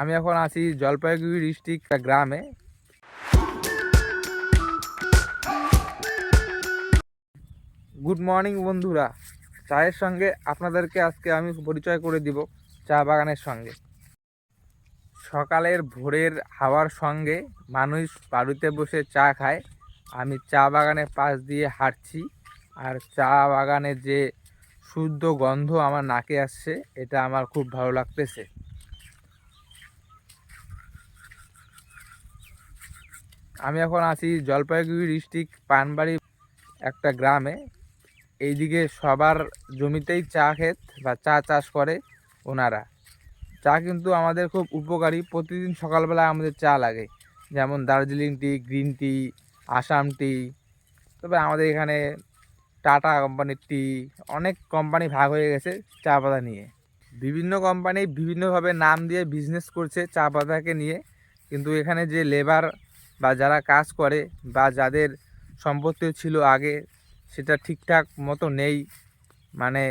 আমি এখন আছি জলপাইগুড়ি ডিস্ট্রিক্ট গ্রামে। গুড মর্নিং বন্ধুরা, চায়ের সঙ্গে আপনাদেরকে আজকে আমি পরিচয় করে দিব চা বাগানের সঙ্গে। সকালের ভোরের হাওয়ার সঙ্গে মানুষ বাড়িতে বসে চা খায়, আমি চা বাগানের পাশ দিয়ে হাঁটছি। আর চা বাগানের যে শুদ্ধ গন্ধ আমার নাকে আসছে, এটা আমার খুব ভালো লাগতেছে। আমি এখন আছি জলপাইগুড়ি ডিস্ট্রিক্ট পানবাড়ি একটা গ্রামে। এইদিকে সবার জমিতেই চা ক্ষেত বা চা চাষ করে ওনারা। চা কিন্তু আমাদের খুব উপকারী, প্রতিদিন সকালবেলা আমাদের চা লাগে, যেমন দার্জিলিং টি, গ্রিন টি, আসাম টি। তবে আমাদের এখানে টাটা কোম্পানির টি, অনেক কোম্পানি ভাগ হয়ে গেছে চা পাতা নিয়ে। বিভিন্ন কোম্পানি বিভিন্নভাবে নাম দিয়ে বিজনেস করছে চা পাতাকে নিয়ে, কিন্তু এখানে যে লেবার বা যারা কাজ করে বা যাদের সম্পত্তি ছিল আগে, সেটা ঠিকঠাক মতো নেই। মানে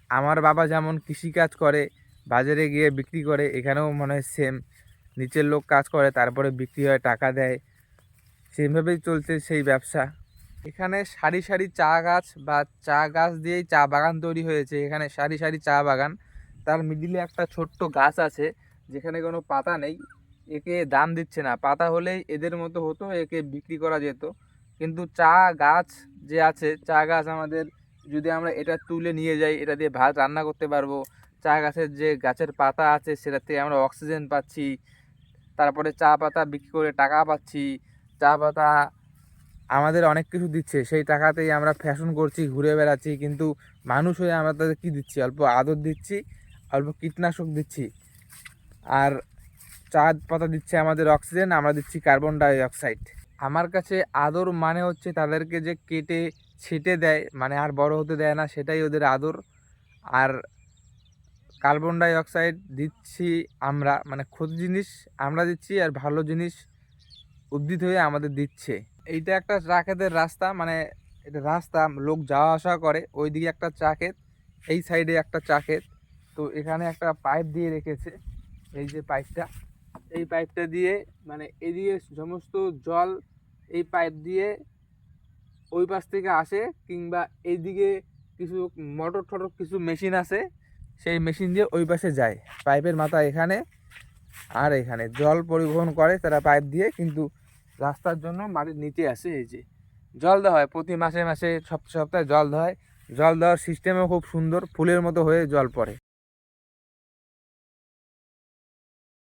আমার বাবা যেমন কৃষিকাজ করে, বাজারে গিয়ে বিক্রি করে, এখানেও মনে হয় সেম, নিচের লোক কাজ করে তারপরে বিক্রি হয়, টাকা দেয়, সেইভাবেই চলছে সেই ব্যবসা। এখানে সারি সারি চা গাছ বা চা গাছ দিয়েই চা বাগান তৈরি হয়েছে। এখানে সারি সারি চা বাগান, তার মিডিলে একটা ছোট্ট গাছ আছে যেখানে কোনো পাতা নেই। একে দাম দিচ্ছে না, পাতা হলেই এদের মতো হতো, একে বিক্রি করা যেত। কিন্তু চা গাছ যে আছে, চা গাছ আমাদের, যদি আমরা এটা তুলে নিয়ে যাই, এটা দিয়ে ভাত রান্না করতে পারবো। চা গাছের যে গাছের পাতা আছে সেটাতে আমরা অক্সিজেন পাচ্ছি, তারপরে চা পাতা বিক্রি করে টাকা পাচ্ছি। চা পাতা আমাদের অনেক কিছু দিচ্ছে, সেই টাকাতেই আমরা ফ্যাশন করছি, ঘুরে বেড়াচ্ছি। কিন্তু মানুষ হয়ে আমরা তাদের কী দিচ্ছি? অল্প আদর দিচ্ছি, অল্প কীটনাশক দিচ্ছি, আর চা পাতা দিচ্ছে আমাদের অক্সিজেন, আমরা দিচ্ছি কার্বন ডাই অক্সাইড। আমার কাছে আদর মানে হচ্ছে তাদেরকে যে কেটে ছেটে দেয়, মানে আর বড় হতে দেয় না, সেটাই ওদের আদর। আর কার্বন ডাই অক্সাইড দিচ্ছি আমরা, মানে ক্ষতি জিনিস আমরা দিচ্ছি, আর ভালো জিনিস উদ্ভিদ হয়ে আমাদের দিচ্ছে। এইটা একটা চা ক্ষেতের রাস্তা, মানে এটা রাস্তা, লোক যাওয়া আসা করে। ওইদিকে একটা চা ক্ষেত, এই সাইডে একটা চা ক্ষেত। তো এখানে একটা পাইপ দিয়ে রেখেছে, এই যে পাইপটা, এই পাইপটা দিয়ে মানে এদিকে সমস্ত জল এই পাইপ দিয়ে ওই পাশ থেকে আসে, কিংবা এইদিকে কিছু মোটর টোটর কিছু মেশিন আছে, সেই মেশিন দিয়ে ওই পাশে যায়। পাইপের মাথা এখানে, আর এখানে জল পরিবহন করে তারা পাইপ দিয়ে, কিন্তু রাস্তার জন্য মাটির নিচে আসে। এই যে জল দেওয়া হয় প্রতি মাসে মাসে, সপ্তাহে সপ্তাহে জল দেওয়া হয়। জল দেওয়ার সিস্টেমও খুব সুন্দর, ফুলের মতো হয়ে জল পড়ে।